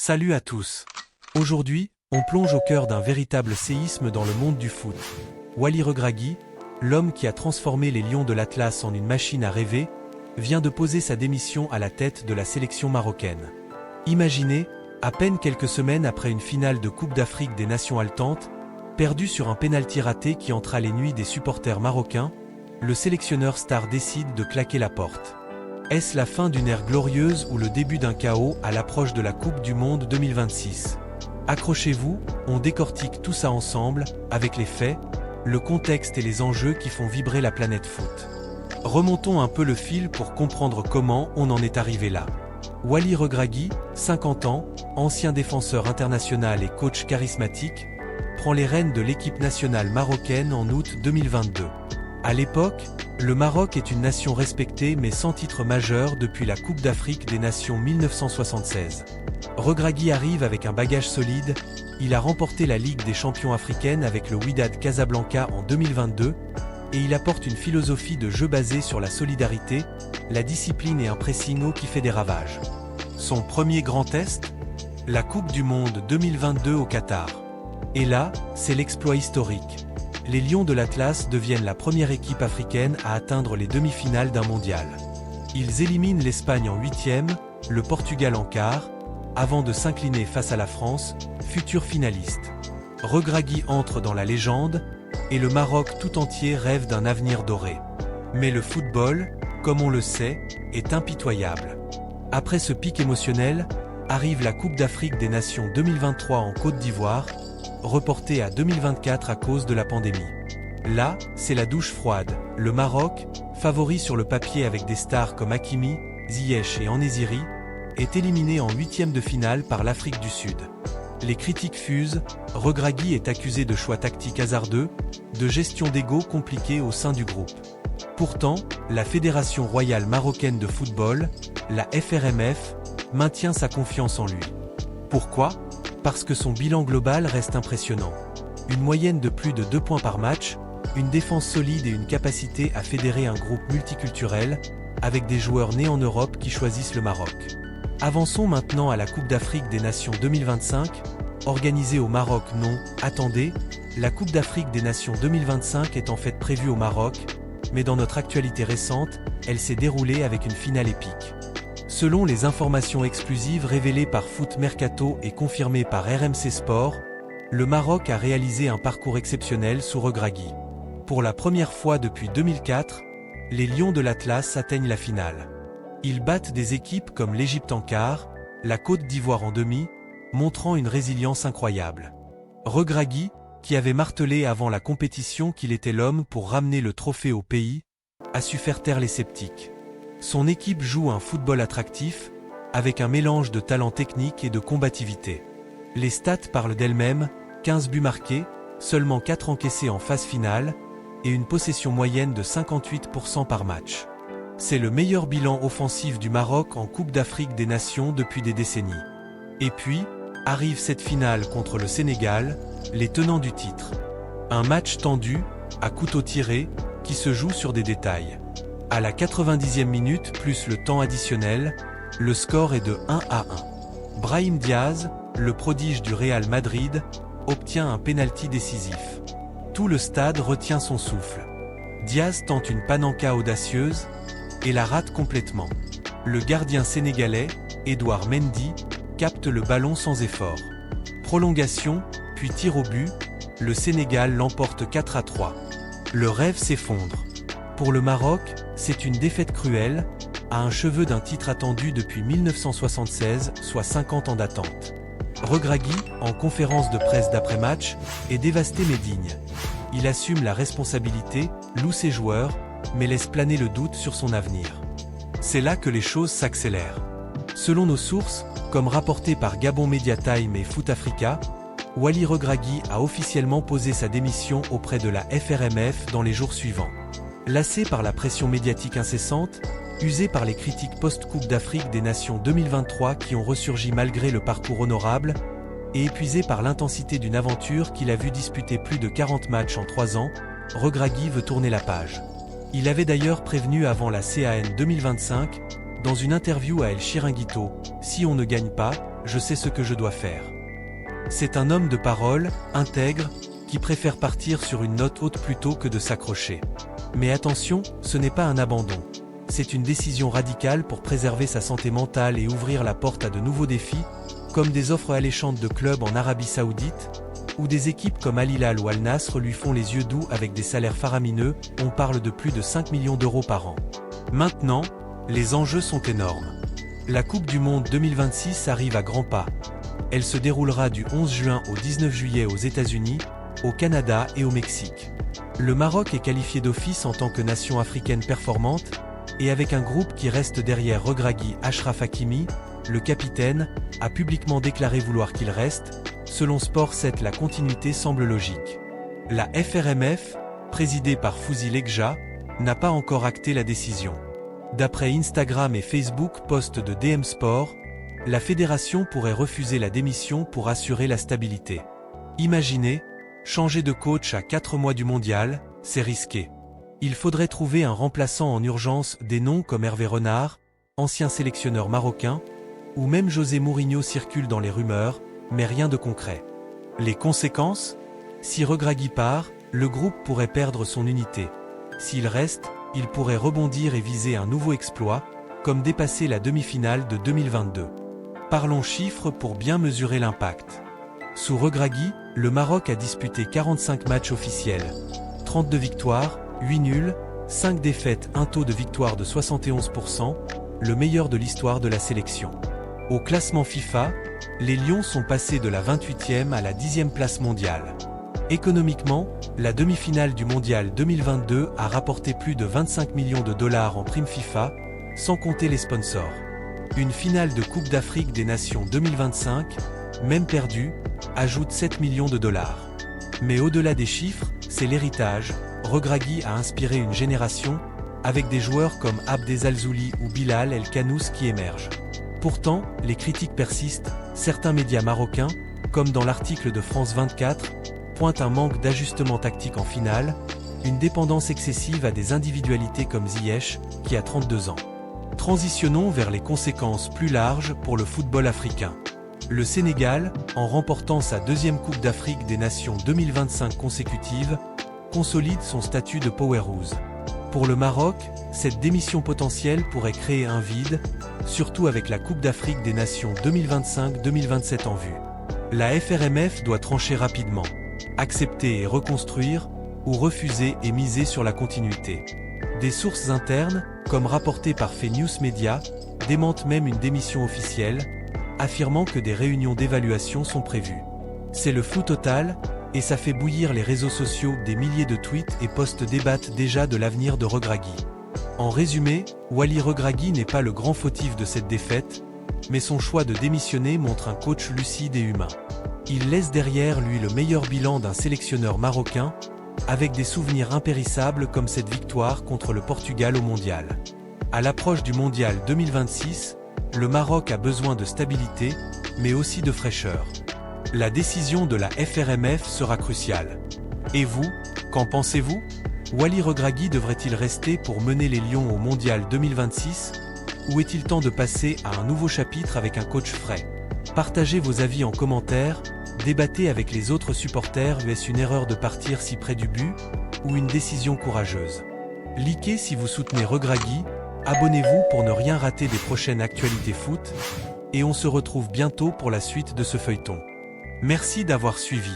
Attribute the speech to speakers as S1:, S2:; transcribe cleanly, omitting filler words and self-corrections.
S1: Salut à tous. Aujourd'hui, on plonge au cœur d'un véritable séisme dans le monde du foot. Wally Regragui, l'homme qui a transformé les Lions de l'Atlas en une machine à rêver, vient de poser sa démission à la tête de la sélection marocaine. Imaginez, à peine quelques semaines après une finale de Coupe d'Afrique des Nations haletante, perdu sur un pénalty raté qui entra les nuits des supporters marocains, le sélectionneur star décide de claquer la porte. Est-ce la fin d'une ère glorieuse ou le début d'un chaos à l'approche de la Coupe du Monde 2026 ? Accrochez-vous, on décortique tout ça ensemble, avec les faits, le contexte et les enjeux qui font vibrer la planète foot. Remontons un peu le fil pour comprendre comment on en est arrivé là. Wally Regragui, 50 ans, ancien défenseur international et coach charismatique, prend les rênes de l'équipe nationale marocaine en août 2022. À l'époque, le Maroc est une nation respectée mais sans titre majeur depuis la Coupe d'Afrique des Nations 1976. Regragui arrive avec un bagage solide, il a remporté la Ligue des champions africaine avec le Wydad Casablanca en 2022, et il apporte une philosophie de jeu basée sur la solidarité, la discipline et un pressing haut qui fait des ravages. Son premier grand test ? La Coupe du Monde 2022 au Qatar. Et là, c'est l'exploit historique. Les Lions de l'Atlas deviennent la première équipe africaine à atteindre les demi-finales d'un mondial. Ils éliminent l'Espagne en 8e, le Portugal en quart, avant de s'incliner face à la France, futur finaliste. Regragui entre dans la légende, et le Maroc tout entier rêve d'un avenir doré. Mais le football, comme on le sait, est impitoyable. Après ce pic émotionnel, arrive la Coupe d'Afrique des Nations 2023 en Côte d'Ivoire, reportée à 2024 à cause de la pandémie. Là, c'est la douche froide. Le Maroc, favori sur le papier avec des stars comme Hakimi, Ziyech et En-Nesyri, est éliminé en 8e de finale par l'Afrique du Sud. Les critiques fusent, Regragui est accusé de choix tactiques hasardeux, de gestion d'ego compliquée au sein du groupe. Pourtant, la Fédération royale marocaine de football, la FRMF, maintient sa confiance en lui. Pourquoi ? Parce que son bilan global reste impressionnant. Une moyenne de plus de 2 points par match, une défense solide et une capacité à fédérer un groupe multiculturel, avec des joueurs nés en Europe qui choisissent le Maroc. Avançons maintenant à la Coupe d'Afrique des Nations 2025, organisée au Maroc. Non, attendez, la Coupe d'Afrique des Nations 2025 est en fait prévue au Maroc, mais dans notre actualité récente, elle s'est déroulée avec une finale épique. Selon les informations exclusives révélées par Foot Mercato et confirmées par RMC Sport, le Maroc a réalisé un parcours exceptionnel sous Regragui. Pour la première fois depuis 2004, les Lions de l'Atlas atteignent la finale. Ils battent des équipes comme l'Égypte en quart, la Côte d'Ivoire en demi, montrant une résilience incroyable. Regragui, qui avait martelé avant la compétition qu'il était l'homme pour ramener le trophée au pays, a su faire taire les sceptiques. Son équipe joue un football attractif, avec un mélange de talent technique et de combativité. Les stats parlent d'elles-mêmes, 15 buts marqués, seulement 4 encaissés en phase finale, et une possession moyenne de 58% par match. C'est le meilleur bilan offensif du Maroc en Coupe d'Afrique des Nations depuis des décennies. Et puis, arrive cette finale contre le Sénégal, les tenants du titre. Un match tendu, à couteau tiré, qui se joue sur des détails. À la 90e minute plus le temps additionnel, le score est de 1-1. Brahim Diaz, le prodige du Real Madrid, obtient un pénalty décisif. Tout le stade retient son souffle. Diaz tente une panenka audacieuse et la rate complètement. Le gardien sénégalais, Edouard Mendy, capte le ballon sans effort. Prolongation, puis tir au but, le Sénégal l'emporte 4-3. Le rêve s'effondre. Pour le Maroc, c'est une défaite cruelle, à un cheveu d'un titre attendu depuis 1976, soit 50 ans d'attente. Regragui, en conférence de presse d'après-match, est dévasté mais digne. Il assume la responsabilité, loue ses joueurs, mais laisse planer le doute sur son avenir. C'est là que les choses s'accélèrent. Selon nos sources, comme rapporté par Gabon Media Time et Foot Africa, Wally Regragui a officiellement posé sa démission auprès de la FRMF dans les jours suivants. Lassé par la pression médiatique incessante, usé par les critiques post-Coupe d'Afrique des Nations 2023 qui ont ressurgi malgré le parcours honorable, et épuisé par l'intensité d'une aventure qu'il a vu disputer plus de 40 matchs en 3 ans, Regragui veut tourner la page. Il avait d'ailleurs prévenu avant la CAN 2025, dans une interview à El Chiringuito, « Si on ne gagne pas, je sais ce que je dois faire. C'est un homme de parole, intègre, qui préfère partir sur une note haute plutôt que de s'accrocher. Mais attention, ce n'est pas un abandon. C'est une décision radicale pour préserver sa santé mentale et ouvrir la porte à de nouveaux défis, comme des offres alléchantes de clubs en Arabie Saoudite, ou des équipes comme Al Hilal ou Al Nasr lui font les yeux doux avec des salaires faramineux, on parle de plus de 5 millions d'euros par an. Maintenant, les enjeux sont énormes. La Coupe du Monde 2026 arrive à grands pas. Elle se déroulera du 11 juin au 19 juillet aux États-Unis, au Canada et au Mexique. Le Maroc est qualifié d'office en tant que nation africaine performante, et avec un groupe qui reste derrière Regragui. Achraf Hakimi, le capitaine, a publiquement déclaré vouloir qu'il reste. Selon Sport 7, la continuité semble logique. La FRMF, présidée par Fouzi Lekja, n'a pas encore acté la décision. D'après Instagram et Facebook post de DM Sport, la fédération pourrait refuser la démission pour assurer la stabilité. Imaginez, changer de coach à 4 mois du mondial, c'est risqué. Il faudrait trouver un remplaçant en urgence. Des noms comme Hervé Renard, ancien sélectionneur marocain, ou même José Mourinho circulent dans les rumeurs, mais rien de concret. Les conséquences? Si Regragui part, le groupe pourrait perdre son unité. S'il reste, il pourrait rebondir et viser un nouveau exploit, comme dépasser la demi-finale de 2022. Parlons chiffres pour bien mesurer l'impact. Sous Regragui, le Maroc a disputé 45 matchs officiels. 32 victoires, 8 nuls, 5 défaites, un taux de victoire de 71%, le meilleur de l'histoire de la sélection. Au classement FIFA, les Lions sont passés de la 28e à la 10e place mondiale. Économiquement, la demi-finale du Mondial 2022 a rapporté plus de 25 millions de dollars en prime FIFA, sans compter les sponsors. Une finale de Coupe d'Afrique des Nations 2025, même perdue, ajoute 7 millions de dollars. Mais au-delà des chiffres, c'est l'héritage. Regragui a inspiré une génération, avec des joueurs comme Abdel Alzouli ou Bilal El Kanous qui émergent. Pourtant, les critiques persistent. Certains médias marocains, comme dans l'article de France 24, pointent un manque d'ajustement tactique en finale, une dépendance excessive à des individualités comme Ziyech, qui a 32 ans. Transitionnons vers les conséquences plus larges pour le football africain. Le Sénégal, en remportant sa deuxième Coupe d'Afrique des Nations 2025 consécutive, consolide son statut de powerhouse. Pour le Maroc, cette démission potentielle pourrait créer un vide, surtout avec la Coupe d'Afrique des Nations 2025-2027 en vue. La FRMF doit trancher rapidement, accepter et reconstruire, ou refuser et miser sur la continuité. Des sources internes, comme rapporté par FNews Media, démentent même une démission officielle, affirmant que des réunions d'évaluation sont prévues. C'est le flou total, et ça fait bouillir les réseaux sociaux. Des milliers de tweets et posts débattent déjà de l'avenir de Regragui. En résumé, Wally Regragui n'est pas le grand fautif de cette défaite, mais son choix de démissionner montre un coach lucide et humain. Il laisse derrière lui le meilleur bilan d'un sélectionneur marocain, avec des souvenirs impérissables comme cette victoire contre le Portugal au Mondial. À l'approche du Mondial 2026, le Maroc a besoin de stabilité, mais aussi de fraîcheur. La décision de la FRMF sera cruciale. Et vous, qu'en pensez-vous? Wally Regragui devrait-il rester pour mener les Lions au Mondial 2026? Ou est-il temps de passer à un nouveau chapitre avec un coach frais? Partagez vos avis en commentaire, débattez avec les autres supporters. Est-ce une erreur de partir si près du but, ou une décision courageuse? Likez si vous soutenez Regragui, abonnez-vous pour ne rien rater des prochaines actualités foot, et on se retrouve bientôt pour la suite de ce feuilleton. Merci d'avoir suivi.